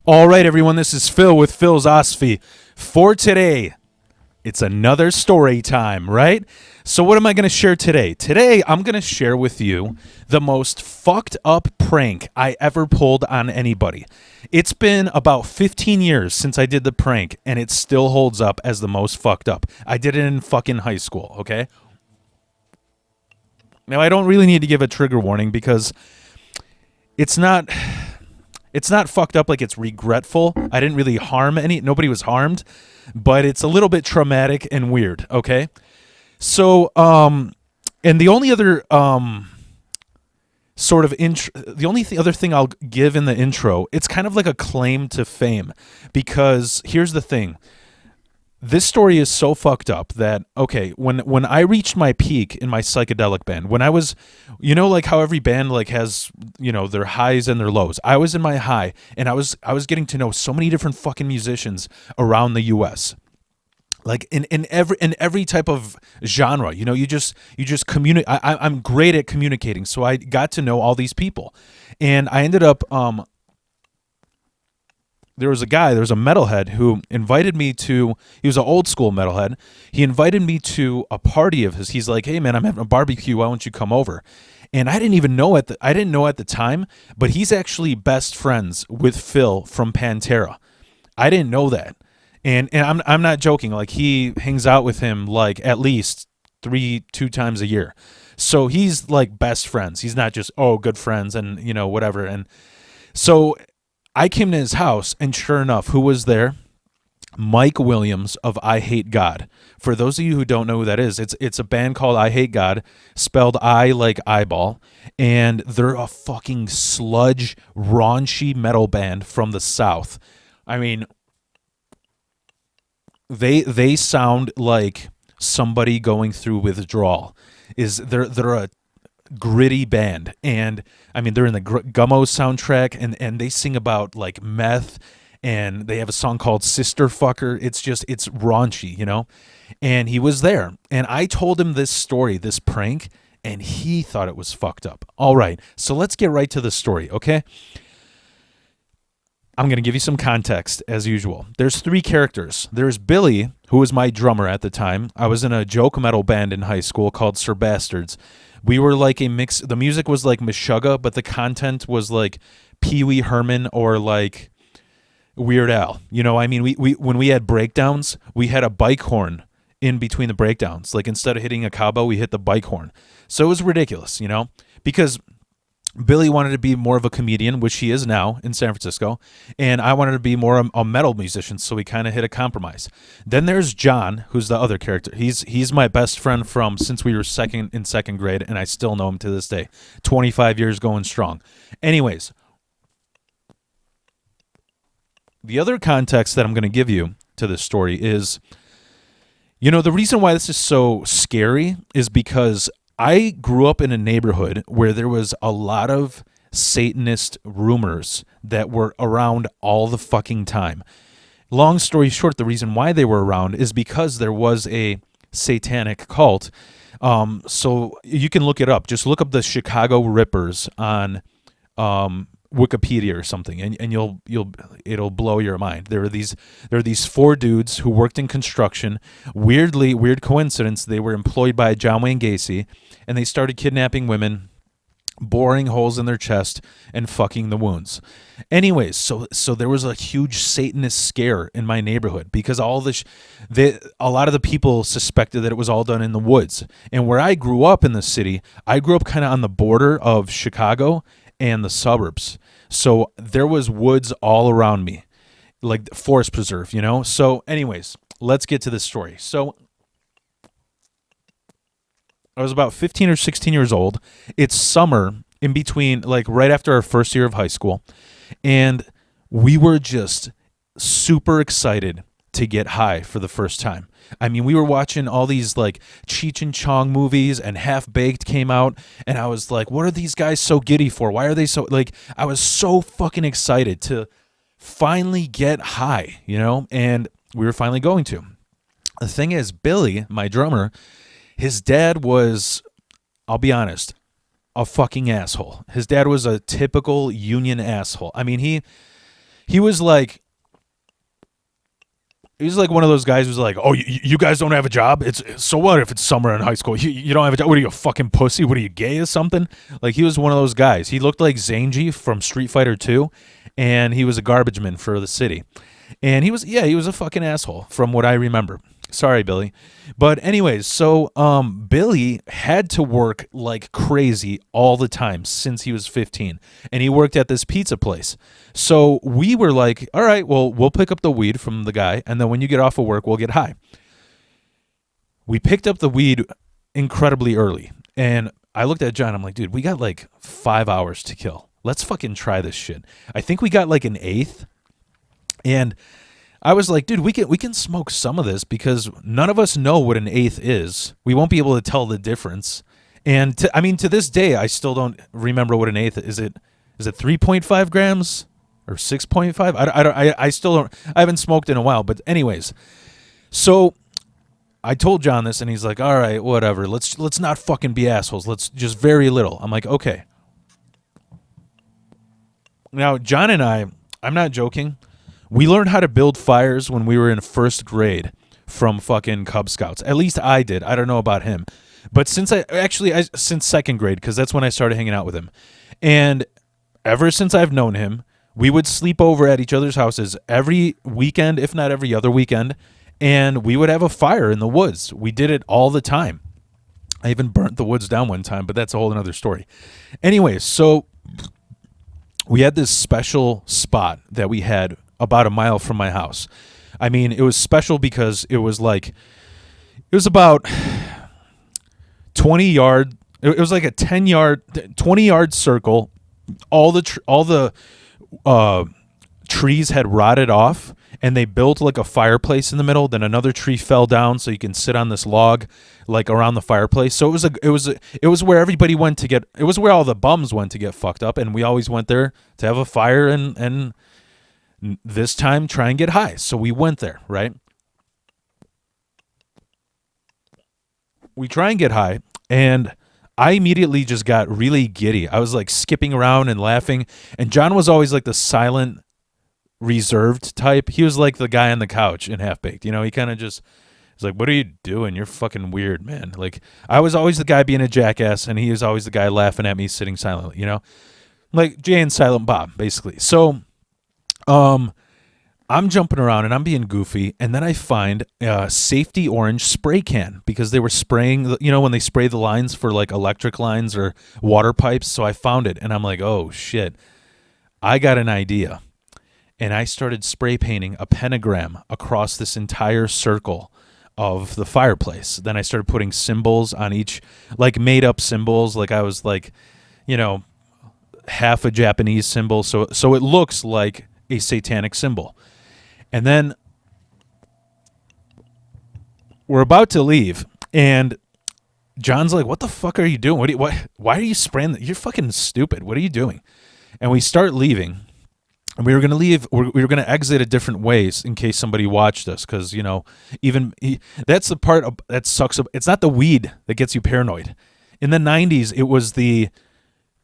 All right, everyone, this is Phil with Phil's Osophy. For today, it's another story time, right? So what am I going to share today? Today, I'm going to share with you the most fucked up prank I ever pulled on anybody. It's been about 15 years since I did the prank, and it still holds up as the most fucked up. I did it in fucking high school, okay? Now, I don't really need to give a trigger warning because it's not... It's not fucked up like it's regretful. I didn't really harm nobody was harmed, but it's a little bit traumatic and weird, okay? So, and the only other other thing I'll give in the intro, it's kind of like a claim to fame, because here's the thing. This story is so fucked up that, okay, when I reached my peak in my psychedelic band, when I was, like how every band like has, their highs and their lows. I was in my high, and I was getting to know so many different fucking musicians around the US. Like in every type of genre, you just communicate. I'm great at communicating, so I got to know all these people, and I ended up there was a metalhead who invited me to, he was an old school metalhead. He invited me to a party of his. He's like, "Hey man, I'm having a barbecue. Why don't you come over?" And I didn't know at the time, but he's actually best friends with Phil from Pantera. I didn't know that. And I'm not joking. Like, he hangs out with him like at least two times a year. So he's like best friends. He's not just, good friends and whatever. And so I came to his house, and sure enough, who was there? Mike Williams of I Hate God. For those of you who don't know who that is, it's a band called I Hate God, spelled I like eyeball, and they're a fucking sludge, raunchy metal band from the South. I mean, they sound like somebody going through withdrawal. They're a gritty band, and I mean, they're in the Gummo soundtrack, and they sing about like meth, and they have a song called Sister Fucker. It's raunchy, and he was there, and I told him this story, this prank, and he thought it was fucked up. All right, so let's get right to the story, okay? I'm going to give you some context, as usual. There's three characters. There's Billy, who was my drummer at the time. I was in a joke metal band in high school called Sir Bastards. We were like a mix. The music was like Meshuggah, but the content was like Pee Wee Herman or like Weird Al. I mean, we when we had breakdowns, we had a bike horn in between the breakdowns. Like, instead of hitting a cowbell, we hit the bike horn. So it was ridiculous, because Billy wanted to be more of a comedian, which he is now in San Francisco, and I wanted to be more a metal musician, so we kind of hit a compromise. Then there's John, who's the other character. He's my best friend from since we were in second grade, and I still know him to this day. 25 years going strong. Anyways, the other context that I'm going to give you to this story is, the reason why this is so scary is because I grew up in a neighborhood where there was a lot of Satanist rumors that were around all the fucking time. Long story short, the reason why they were around is because there was a satanic cult. So you can look it up. Just look up the Chicago Rippers on Wikipedia or something, and it'll blow your mind. There are these four dudes who worked in construction. Weird coincidence, they were employed by John Wayne Gacy, and they started kidnapping women, boring holes in their chest, and fucking the wounds. Anyways, so there was a huge Satanist scare in my neighborhood because all this, a lot of the people suspected that it was all done in the woods. And where I grew up in the city, I grew up kind of on the border of Chicago and the suburbs. So there was woods all around me, like forest preserve, So anyways, let's get to this story. So I was about 15 or 16 years old. It's summer, in between, like right after our first year of high school. And we were just super excited to get high for the first time. I mean, we were watching all these like Cheech and Chong movies, and Half Baked came out, and I was like, what are these guys so giddy for? Why are they so, like, I was so fucking excited to finally get high, and we were finally going to. The thing is, Billy, my drummer, his dad was, I'll be honest, a fucking asshole. His dad was a typical union asshole. I mean, he was like he's like one of those guys who's like, oh, you guys don't have a job? It's so what if it's summer in high school? You don't have a job? What are you, a fucking pussy? What are you, gay or something? Like, he was one of those guys. He looked like Zangief from Street Fighter 2, and he was a garbage man for the city. And he was a fucking asshole from what I remember. Sorry, Billy. But anyways, so Billy had to work like crazy all the time since he was 15. And he worked at this pizza place. So we were like, all right, well, we'll pick up the weed from the guy, and then when you get off of work, we'll get high. We picked up the weed incredibly early. And I looked at John, I'm like, dude, we got like 5 hours to kill. Let's fucking try this shit. I think we got like an eighth. And I was like, dude, we can smoke some of this because none of us know what an eighth is. We won't be able to tell the difference. And to this day, I still don't remember what an eighth is. Is it 3.5 grams or 6.5? I still don't. I haven't smoked in a while. But anyways, so I told John this, and he's like, all right, whatever. Let's not fucking be assholes. Let's just very little. I'm like, okay. Now, John and I'm not joking. We learned how to build fires when we were in first grade from fucking Cub Scouts. At least I did. I don't know about him. But since second grade, because that's when I started hanging out with him. And ever since I've known him, we would sleep over at each other's houses every weekend, if not every other weekend. And we would have a fire in the woods. We did it all the time. I even burnt the woods down one time, but that's a whole other story. Anyways, so we had this special spot that we had about a mile from my house. I mean, it was special because it was about 20 yard. It was like a 20 yard circle. All the trees had rotted off, and they built like a fireplace in the middle. Then another tree fell down, so you can sit on this log like around the fireplace. So it was where everybody went to get. It was where all the bums went to get fucked up, and we always went there to have a fire and this time try and get high. So we went there, right? We try and get high, and I immediately just got really giddy. I was like skipping around and laughing, and John was always like the silent, reserved type. He was like the guy on the couch in Half Baked. You know, he kind of just was like, what are you doing? You're fucking weird, man. Like, I was always the guy being a jackass, and he was always the guy laughing at me sitting silently, you know? Like Jay and Silent Bob, basically. So I'm jumping around and I'm being goofy, and then I find a safety orange spray can because they were spraying, you know, when they spray the lines for like electric lines or water pipes. So I found it, and I'm like, oh shit, I got an idea. And I started spray painting a pentagram across this entire circle of the fireplace. Then I started putting symbols on each, like made up symbols. Like I was like, you know, half a Japanese symbol. So it looks like a satanic symbol. And then we're about to leave, and John's like, what the fuck are you doing? Why are you spraying that? You're fucking stupid. What are you doing? And we start leaving, and we were going to leave. We were going to exit a different ways in case somebody watched us. Cause you know, that's the part that sucks. It's not the weed that gets you paranoid. In the 90s, it was the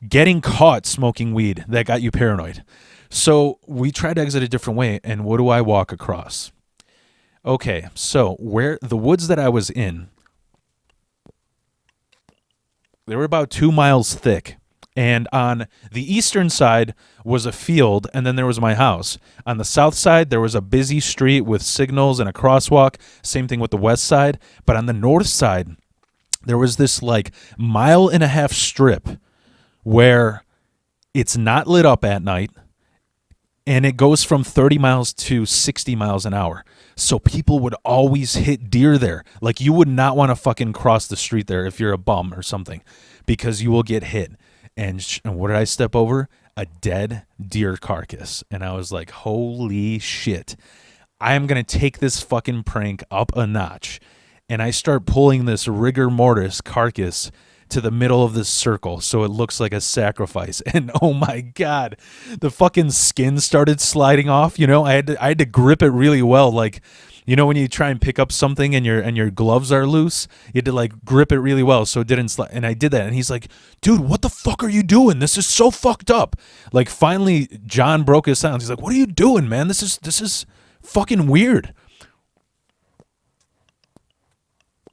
getting caught smoking weed that got you paranoid. So we tried to exit a different way, and what do I walk across? Okay, so where the woods that I was in, they were about 2 miles thick, and on the eastern side was a field, and then there was my house. On the south side, there was a busy street with signals and a crosswalk, same thing with the west side, but on the north side, there was this like 1.5 mile strip where it's not lit up at night, and it goes from 30 miles to 60 miles an hour. So people would always hit deer there. Like, you would not want to fucking cross the street there if you're a bum or something, because you will get hit. And what did I step over? A dead deer carcass. And I was like, holy shit. I am going to take this fucking prank up a notch. And I start pulling this rigor mortis carcass to the middle of this circle so it looks like a sacrifice. And oh my god, the fucking skin started sliding off. You know, I had to grip it really well, like You know when you try and pick up something and your gloves are loose, you had to like grip it really well so it didn't slide. And I did that, and he's like, "Dude, what the fuck are you doing? This is so fucked up." Like finally, John broke his silence. He's like, "What are you doing, man? This is fucking weird."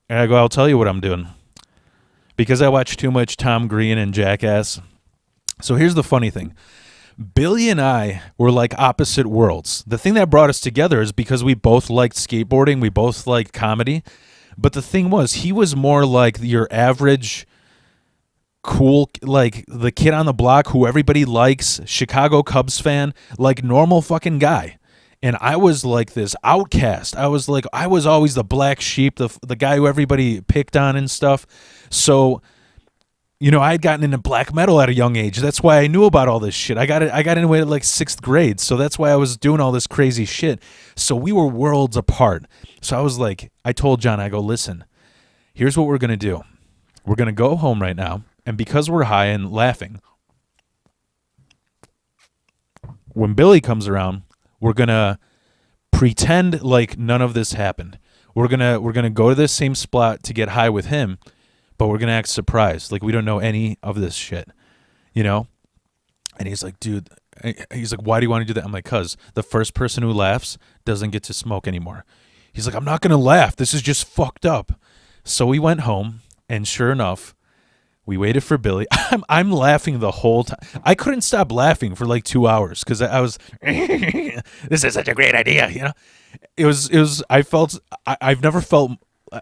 And I go, "I'll tell you what I'm doing." Because I watch too much Tom Green and Jackass. So here's the funny thing. Billy and I were like opposite worlds. The thing that brought us together is because we both liked skateboarding, we both liked comedy. But the thing was, he was more like your average cool, like the kid on the block who everybody likes, Chicago Cubs fan, like normal fucking guy. And I was like this outcast. I was always the black sheep, the guy who everybody picked on and stuff. So, you know, I had gotten into black metal at a young age. That's why I knew about all this shit. I got into it at like 6th grade. So that's why I was doing all this crazy shit. So we were worlds apart. So I was like, I told John, I go, "Listen, here's what we're going to do. We're going to go home right now. And because we're high and laughing, when Billy comes around, we're going to pretend like none of this happened. We're going to go to this same spot to get high with him, but we're going to act surprised. Like we don't know any of this shit, you know?" And he's like, "Dude," he's like, "Why do you want to do that?" I'm like, "'Cause the first person who laughs doesn't get to smoke anymore." He's like, "I'm not going to laugh. This is just fucked up." So we went home, and sure enough, we waited for Billy. I'm laughing the whole time. I couldn't stop laughing for like 2 hours because I was, this is such a great idea, you know? I've never felt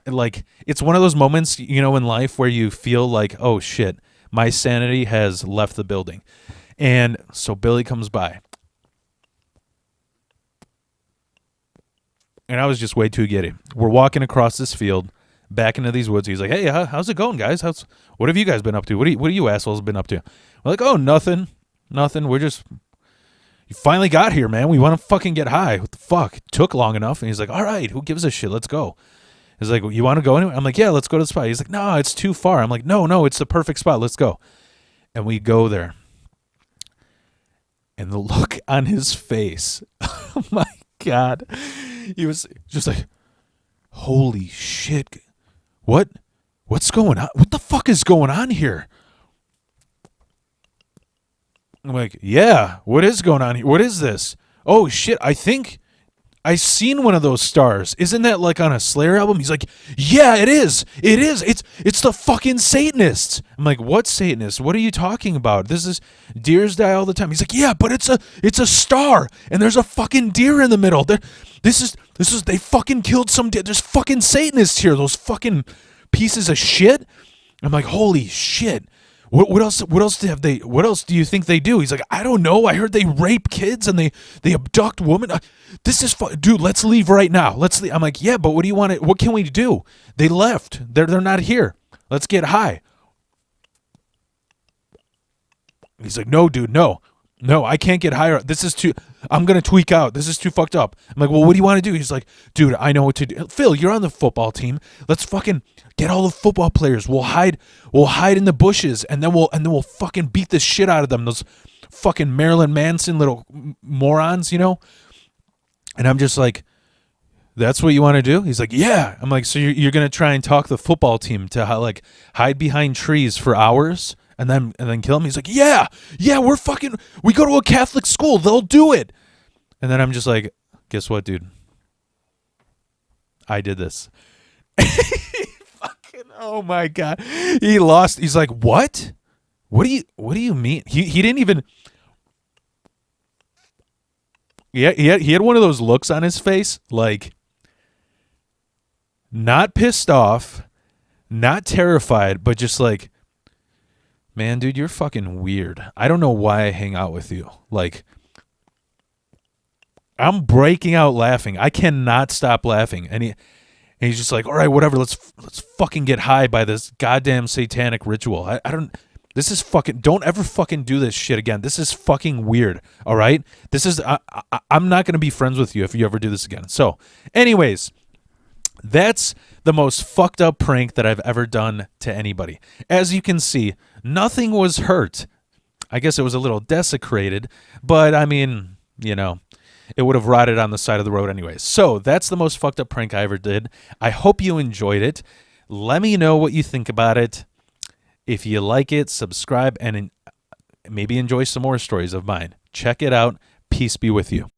like, it's one of those moments, you know, in life where you feel like, oh shit, my sanity has left the building. And so Billy comes by. And I was just way too giddy. We're walking across this field, back into these woods. He's like, "Hey, how's it going, guys? What have you guys been up to? What are you assholes been up to?" We're like, "Oh, nothing. We're just, you finally got here, man. We want to fucking get high. What the fuck? It took long enough." And he's like, "All right, who gives a shit? Let's go." He's like, "You want to go anywhere?" I'm like, "Yeah, let's go to the spot." He's like, "No, it's too far." I'm like, No, it's the perfect spot. Let's go." And we go there. And the look on his face, oh my God. He was just like, "Holy shit. What's going on? What the fuck is going on here?" I'm like, "Yeah, what is going on here? What is this? Oh shit, I think I seen one of those stars. Isn't that like on a Slayer album?" He's like, "Yeah, it is. It's the fucking Satanists." I'm like, "What Satanists? What are you talking about? This is deers die all the time." He's like, "Yeah, but it's a star and there's a fucking deer in the middle. This is they fucking killed some deer. There's fucking Satanists here. Those fucking pieces of shit." I'm like, "Holy shit. What else do you think they do?" He's like, "I don't know. I heard they rape kids and they abduct women. This is dude, let's leave right now. Let's leave." I'm like, "Yeah, but what do you want what can we do? They left. They're not here. Let's get high." He's like, "No, dude, no. No, I can't get higher. I'm going to tweak out. This is too fucked up." I'm like, "Well, what do you want to do?" He's like, "Dude, I know what to do. Phil, you're on the football team. Let's fucking get all the football players. We'll hide in the bushes and then we'll fucking beat the shit out of them. Those fucking Marilyn Manson little morons, you know?" And I'm just like, "That's what you want to do?" He's like, "Yeah." I'm like, "So you're going to try and talk the football team to like hide behind trees for hours and then kill him?" He's like, Yeah, we go to a Catholic school. They'll do it." And then I'm just like, "Guess what, dude? I did this." Fucking, oh my God. He lost. He's like, "What? What do you mean?" He didn't even. Yeah, he had one of those looks on his face, like not pissed off, not terrified, but just like, "Man, dude, you're fucking weird. I don't know why I hang out with you." Like, I'm breaking out laughing. I cannot stop laughing. And he's just like, "All right, whatever. Let's fucking get high by this goddamn satanic ritual. I don't. This is fucking. Don't ever fucking do this shit again. This is fucking weird. All right. This is. I'm not gonna be friends with you if you ever do this again." So, anyways, that's the most fucked up prank that I've ever done to anybody. As you can see, nothing was hurt. I guess it was a little desecrated, but I mean, you know, it would have rotted on the side of the road anyways. So that's the most fucked up prank I ever did. I hope you enjoyed it. Let me know what you think about it. If you like it, subscribe and maybe enjoy some more stories of mine. Check it out. Peace be with you.